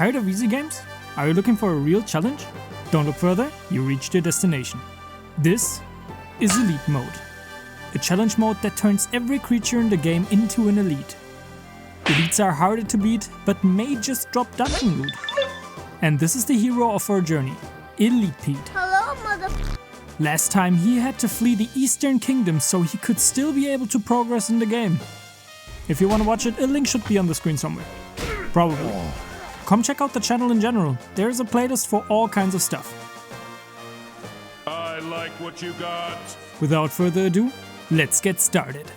Tired of easy games? Are you looking for a real challenge? Don't look further, you reached your destination. This is Elite Mode. A challenge mode that turns every creature in the game into an elite. Elites are harder to beat, but may just drop dungeon loot. And this is the hero of our journey, Elite Pete. Hello, mother. Last time he had to flee the Eastern Kingdom so he could still be able to progress in the game. If you want to watch it, a link should be on the screen somewhere. Probably. Come check out the channel in general, there's a playlist for all kinds of stuff. I like what you got. Without further ado, let's get started.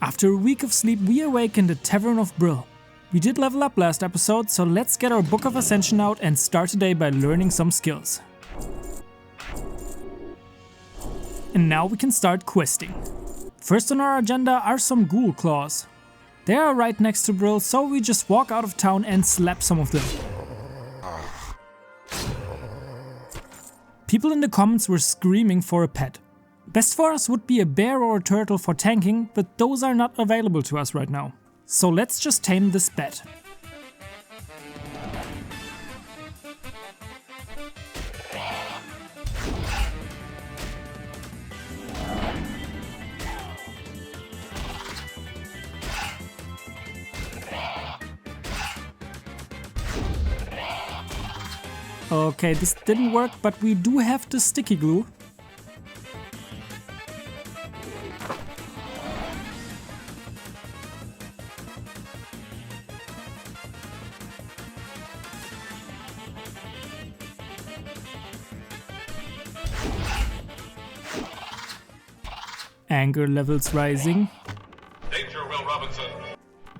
After a week of sleep, we awake in the Tavern of Brill. We did level up last episode, so let's get our Book of Ascension out and start today by learning some skills. And now we can start questing. First on our agenda are some ghoul claws. They are right next to Brill, so we just walk out of town and slap some of them. People in the comments were screaming for a pet. Best for us would be a bear or a turtle for tanking, but those are not available to us right now. So let's just tame this bat. Okay, this didn't work, but we do have the sticky glue. Anger levels rising. Danger, Will Robinson.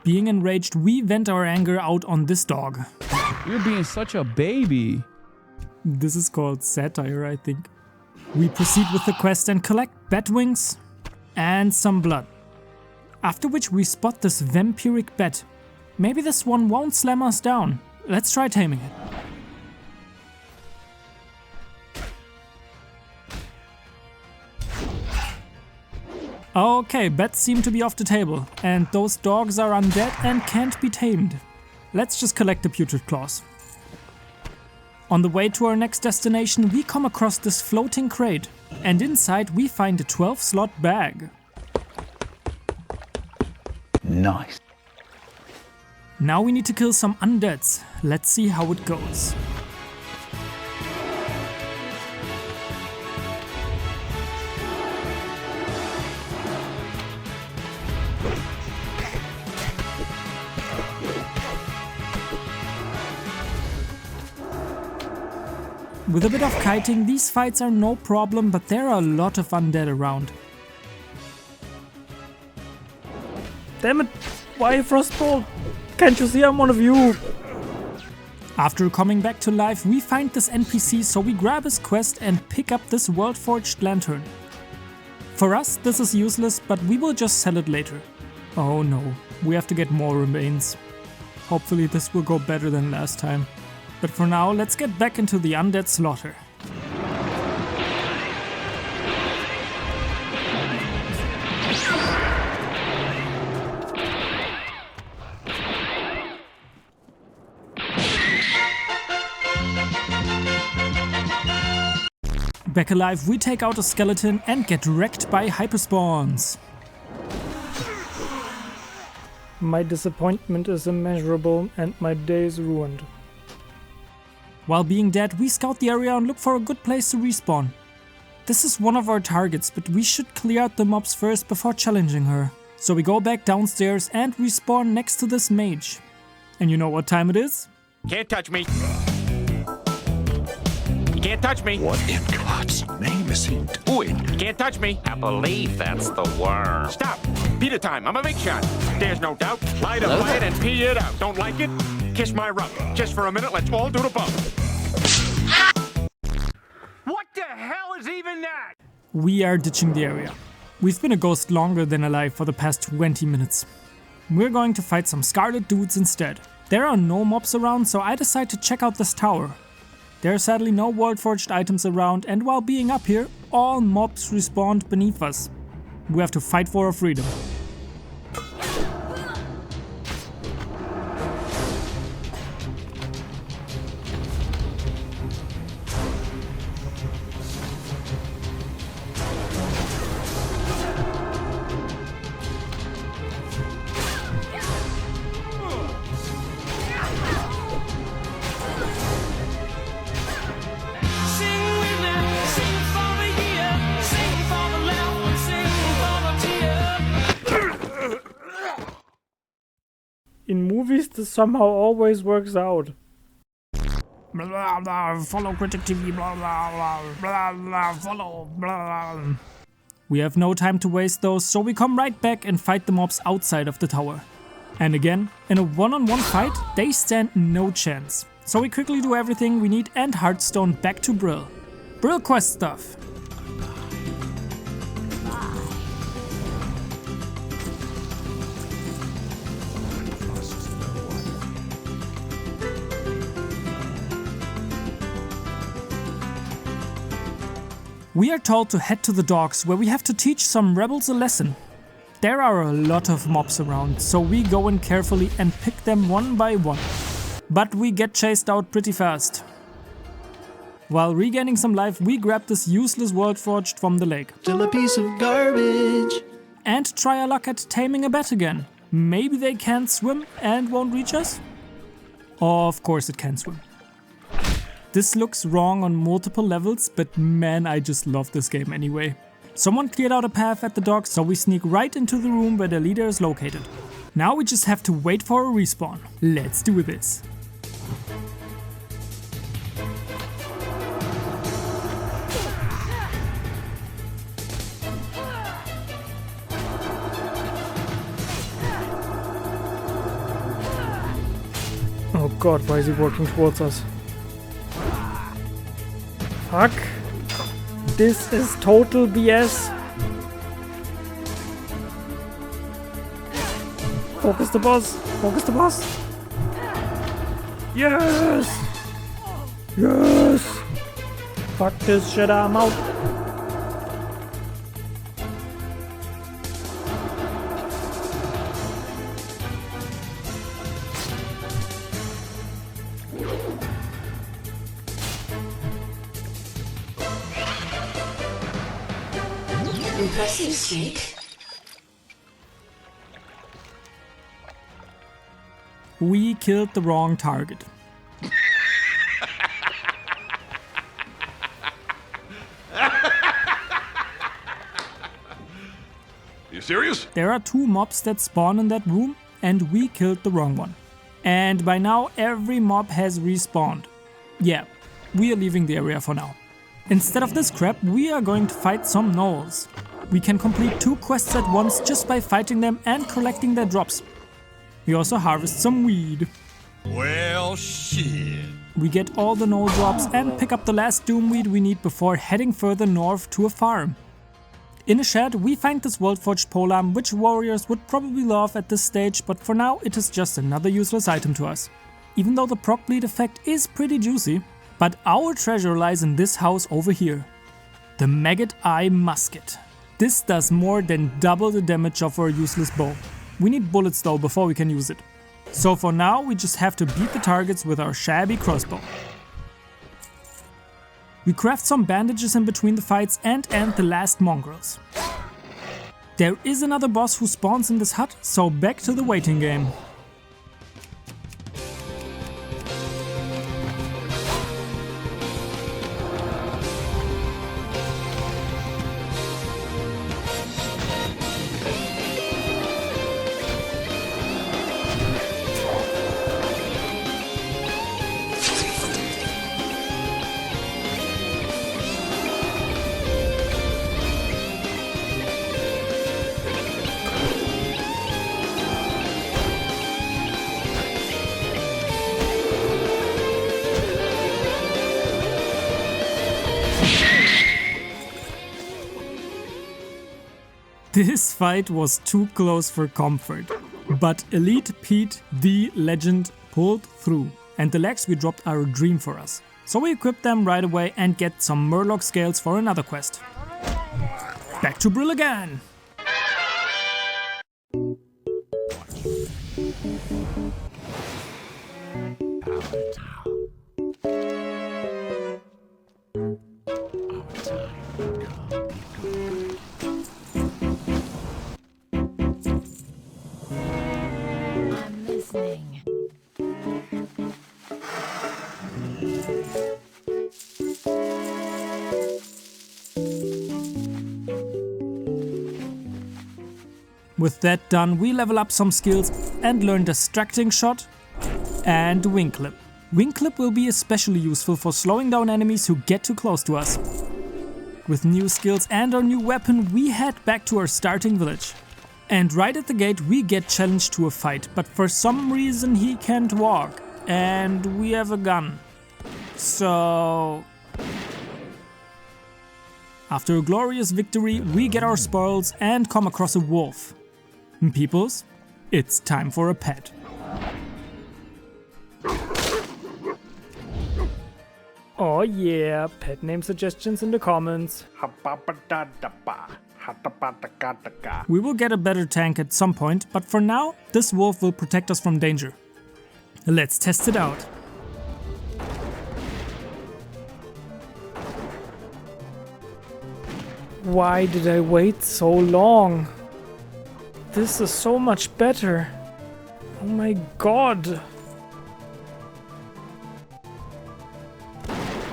Being enraged, we vent our anger out on this dog. You're being such a baby. This is called satire, I think. We proceed with the quest and collect bat wings and some blood. After which we spot this vampiric bat. Maybe this one won't slam us down. Let's try taming it. Okay, bats seem to be off the table, and those dogs are undead and can't be tamed. Let's just collect the putrid claws. On the way to our next destination, we come across this floating crate, and inside we find a 12-slot bag. Nice. Now we need to kill some undeads. Let's see how it goes. With a bit of kiting, these fights are no problem, but there are a lot of undead around. Damn it! Why Frostbolt? Can't you see I'm one of you? After coming back to life, we find this NPC, so we grab his quest and pick up this world-forged lantern. For us, this is useless, but we will just sell it later. Oh no, we have to get more remains. Hopefully this will go better than last time. But for now, let's get back into the undead slaughter. Back alive, we take out a skeleton and get wrecked by hyperspawns. My disappointment is immeasurable and my day is ruined. While being dead, we scout the area and look for a good place to respawn. This is one of our targets, but we should clear out the mobs first before challenging her. So we go back downstairs and respawn next to this mage. And you know what time it is? Can't touch me. You can't touch me. What in God's name is he doing? You can't touch me. I believe that's the word. Stop. Pee the time. I'm a big shot. There's no doubt. Light a fire and pee it out. Don't like it? Kiss my rump. Just for a minute, let's all do the bump. What the hell is even that? We are ditching the area. We've been a ghost longer than alive for the past 20 minutes. We're going to fight some scarlet dudes instead. There are no mobs around, so I decide to check out this tower. There are sadly no world-forged items around, and while being up here, all mobs respawned beneath us. We have to fight for our freedom. in movies this somehow always works out. Blah, blah, follow CritikTV, blah, blah, blah, blah, blah, follow, blah, blah. We have no time to waste those, so we come right back and fight the mobs outside of the tower. And again, in a one-on-one fight, they stand no chance. So we quickly do everything we need and Hearthstone back to Brill. Brill quest stuff. We are told to head to the docks where we have to teach some rebels a lesson. There are a lot of mobs around, so we go in carefully and pick them one by one. But we get chased out pretty fast. While regaining some life, we grab this useless Worldforged from the lake. Still a piece of garbage. And try our luck at taming a bat again. Maybe they can't swim and won't reach us? Of course it can swim. This looks wrong on multiple levels, but man, I just love this game anyway. Someone cleared out a path at the docks, so we sneak right into the room where the leader is located. Now we just have to wait for a respawn. Let's do this. Oh god, why is he working towards us? Fuck. This is total BS. Focus the boss. Focus the boss. Yes. Yes. Fuck this shit, I'm out. Impressive, Snake. We killed the wrong target. You serious? There are 2 mobs that spawn in that room, and we killed the wrong one. And by now every mob has respawned. Yeah, we are leaving the area for now. Instead of this crap, we are going to fight some gnolls. We can complete 2 quests at once just by fighting them and collecting their drops. We also harvest some weed. Well, shit. We get all the gnoll drops and pick up the last doomweed we need before heading further north to a farm. In a shed, we find this Worldforged polearm, which warriors would probably love at this stage, but for now it is just another useless item to us. Even though the proc bleed effect is pretty juicy, but our treasure lies in this house over here. The Maggot Eye Musket. This does more than double the damage of our useless bow. We need bullets though before we can use it. So for now we just have to beat the targets with our shabby crossbow. We craft some bandages in between the fights and end the last mongrels. There is another boss who spawns in this hut, so back to the waiting game. This fight was too close for comfort, but Elite Pete the Legend pulled through, and the legs we dropped are a dream for us. So we equip them right away and get some Murloc scales for another quest. Back to Brill again! With With that done, we level up some skills and learn Distracting Shot and Wing Clip. Wing Clip will be especially useful for slowing down enemies who get too close to us. With new skills and our new weapon, we head back to our starting village. And right at the gate we get challenged to a fight, but for some reason he can't walk. And we have a gun. So... After a glorious victory, we get our spoils and come across a wolf. Peoples, it's time for a pet. Oh yeah, pet name suggestions in the comments. We will get a better tank at some point, but for now, this wolf will protect us from danger. Let's test it out. Why did I wait so long? This is so much better. Oh my god.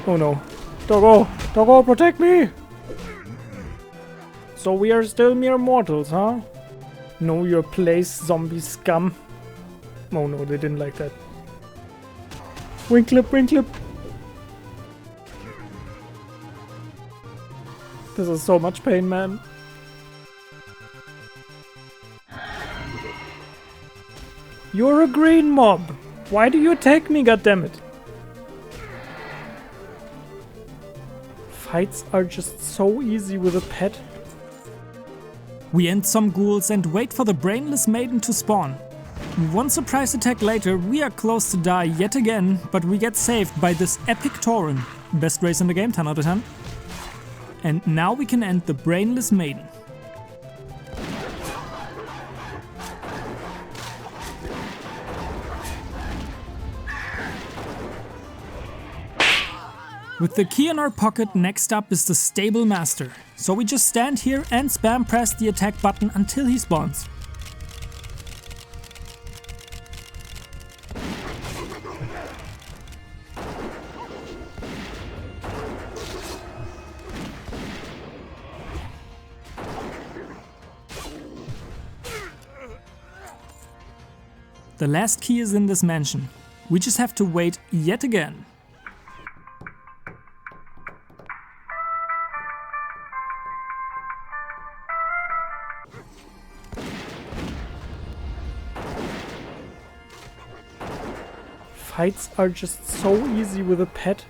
Oh no. Doggo! Doggo, protect me! So we are still mere mortals, huh? Know your place, zombie scum. Oh no, they didn't like that. Wing clip, wing clip! This is so much pain, man. You're a green mob! Why do you attack me, goddammit? Fights are just so easy with a pet. We end some ghouls and wait for the brainless maiden to spawn. One surprise attack later, we are close to die yet again, but we get saved by this epic Tauren. Best race in the game, 10 out of 10. And now we can end the brainless maiden. With the key in our pocket, next up is the Stable Master. So we just stand here and spam press the attack button until he spawns. The last key is in this mansion. We just have to wait yet again. Fights are just so easy with a pet.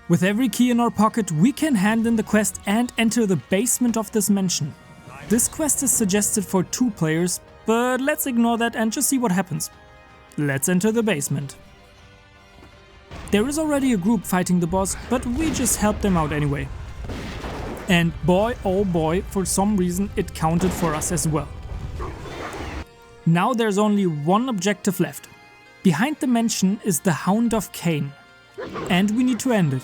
With every key in our pocket, we can hand in the quest and enter the basement of this mansion. This quest is suggested for 2 players, but let's ignore that and just see what happens. Let's enter the basement. There is already a group fighting the boss, but we just help them out anyway. And boy oh boy, for some reason it counted for us as well. Now there's only one objective left. Behind the mansion is the Hound of Cain. And we need to end it.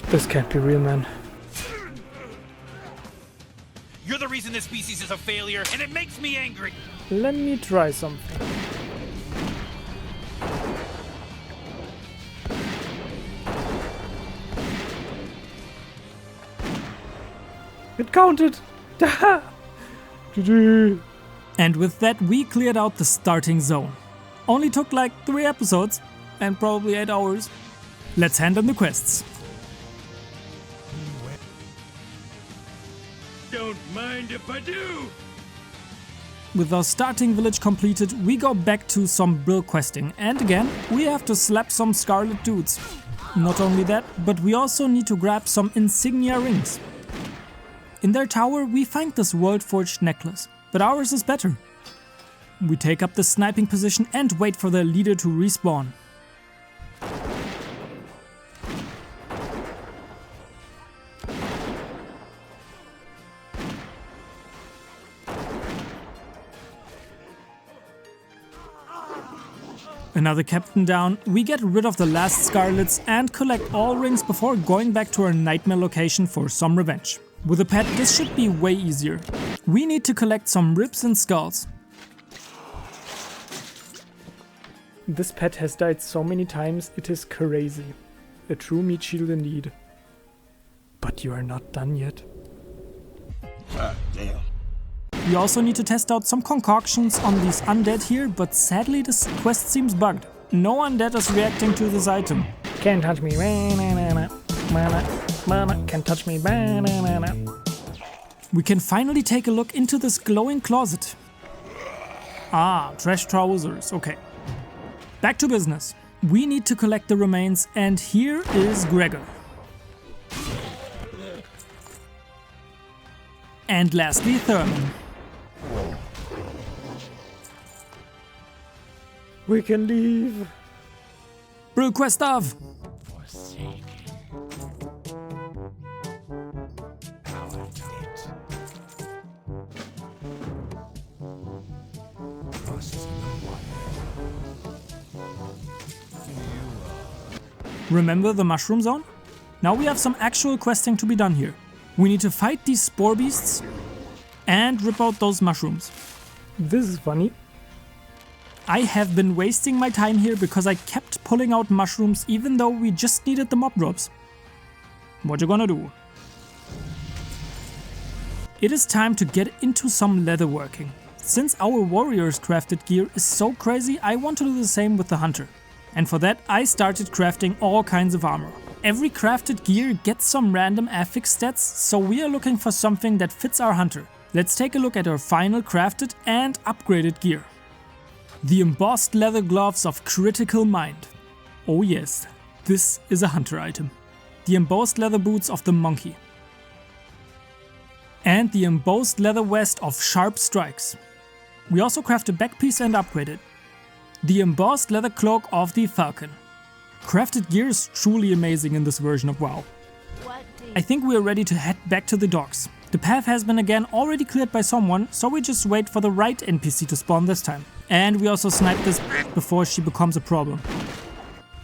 This can't be real, man. You're the reason this species is a failure, and it makes me angry! Let me try something. It counted! And with that, we cleared out the starting zone. Only took like 3 episodes, and probably 8 hours. Let's hand in the quests. Don't mind if I do. With our starting village completed, we go back to some Brill questing, and again, we have to slap some scarlet dudes. Not only that, but we also need to grab some insignia rings. In their tower, we find this world-forged necklace, but ours is better. We take up the sniping position and wait for their leader to respawn. Another captain down, we get rid of the last Scarlets and collect all rings before going back to our nightmare location for some revenge. With a pet, this should be way easier. We need to collect some ribs and skulls. This pet has died so many times, it is crazy. A true meat shield indeed. But you are not done yet. We also need to test out some concoctions on these undead here, but sadly this quest seems bugged. No undead is reacting to this item. Can't touch me, can't touch me, We can finally take a look into this glowing closet. Ah, trash trousers, okay. Back to business. We need to collect the remains, and here is Gregor. And lastly, Therman. We can leave. Brill quest of. Remember the mushroom zone? Now we have some actual questing to be done here. We need to fight these spore beasts and rip out those mushrooms. This is funny. I have been wasting my time here because I kept pulling out mushrooms even though we just needed the mob drops. What you gonna do? It is time to get into some leatherworking. Since our warriors crafted gear is so crazy, I want to do the same with the hunter. And for that I started crafting all kinds of armor. Every crafted gear gets some random affix stats, so we are looking for something that fits our hunter. Let's take a look at our final crafted and upgraded gear. The embossed leather gloves of critical mind. Oh yes, this is a hunter item. The embossed leather boots of the monkey. And the embossed leather vest of sharp strikes. We also crafted a back piece and upgraded. The embossed leather cloak of the falcon. Crafted gear is truly amazing in this version of WoW. I think we are ready to head back to the docks. The path has been again already cleared by someone, so we just wait for the right NPC to spawn this time. And we also snipe this before she becomes a problem.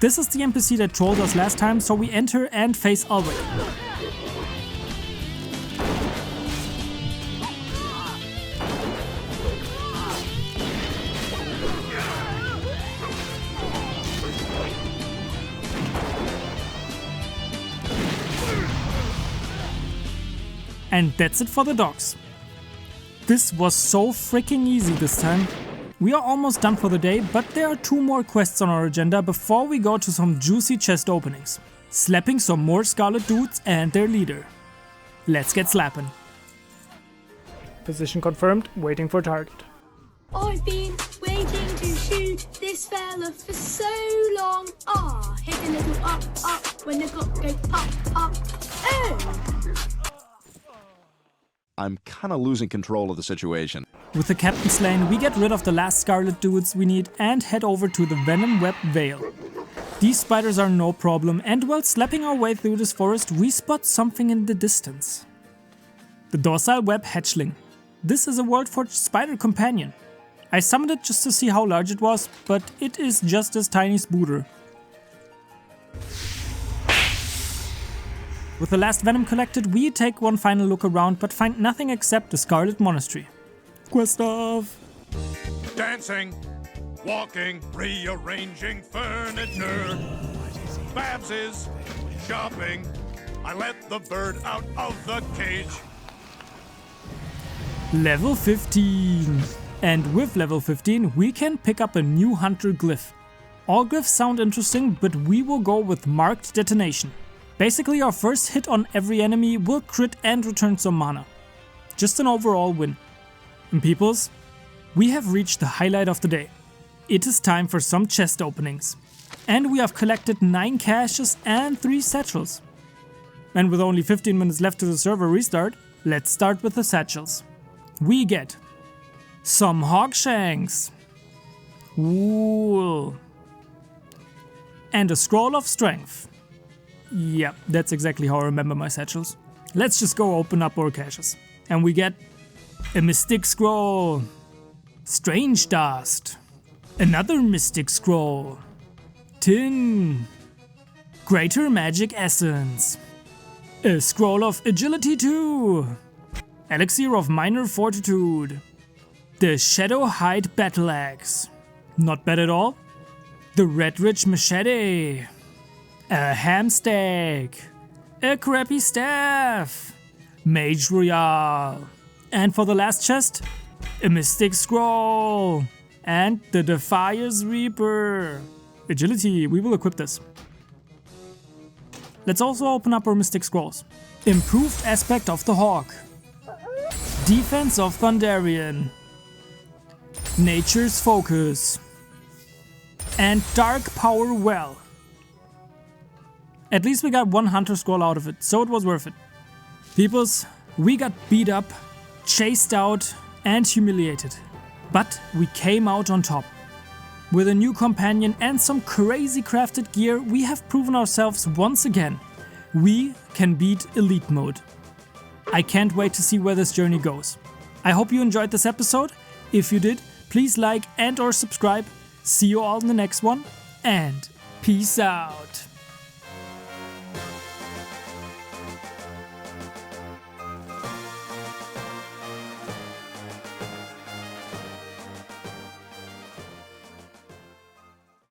This is the NPC that trolled us last time, so we enter and face Ulrich. And that's it for the docks. This was so freaking easy this time. We are almost done for the day, but there are 2 more quests on our agenda before we go to some juicy chest openings. Slapping some more Scarlet dudes and their leader. Let's get slapping. Position confirmed, waiting for target. I've been waiting to shoot this fella for so long. Ah, hit a little up, when the clock goes pop, oh! I'm kinda losing control of the situation. With the captain slain, we get rid of the last Scarlet dudes we need and head over to the Venom Web Vale. These spiders are no problem, and while slapping our way through this forest, we spot something in the distance. The Docile Web Hatchling. This is a Worldforged spider companion. I summoned it just to see how large it was, but it is just this tiny spooder. With the last venom collected, we take one final look around but find nothing except the Scarlet Monastery. Quest of... Dancing, walking, rearranging furniture. Babs is shopping. I let the bird out of the cage. Level 15. And with level 15 we can pick up a new hunter glyph. All glyphs sound interesting, but we will go with Marked Detonation. Basically our first hit on every enemy will crit and return some mana. Just an overall win. And peoples, we have reached the highlight of the day. It is time for some chest openings. And we have collected 9 caches and 3 satchels. And with only 15 minutes left to the server restart, let's start with the satchels. We get some Hogshanks. Ooh. And a Scroll of Strength. Yeah, that's exactly how I remember my satchels. Let's just go open up our caches. And we get a Mystic Scroll, Strange Dust, Another Mystic Scroll. Tin. Greater Magic Essence. A Scroll of Agility 2. Elixir of Minor Fortitude. The Shadow Hide Battle Axe. Not bad at all. The Red Ridge Machete. A Hamstack. A Crappy Staff. Mage Royale. And for the last chest, a Mystic Scroll. And the Defier's Reaper. Agility, we will equip this. Let's also open up our Mystic Scrolls. Improved Aspect of the Hawk. Defense of Thunderian. Nature's Focus. And Dark Power Well. At least we got one Hunter Scroll out of it, so it was worth it. Peoples, we got beat up, chased out and humiliated. But we came out on top. With a new companion and some crazy crafted gear, we have proven ourselves once again. We can beat Elite Mode. I can't wait to see where this journey goes. I hope you enjoyed this episode. If you did, please like and/or subscribe. See you all in the next one, and peace out.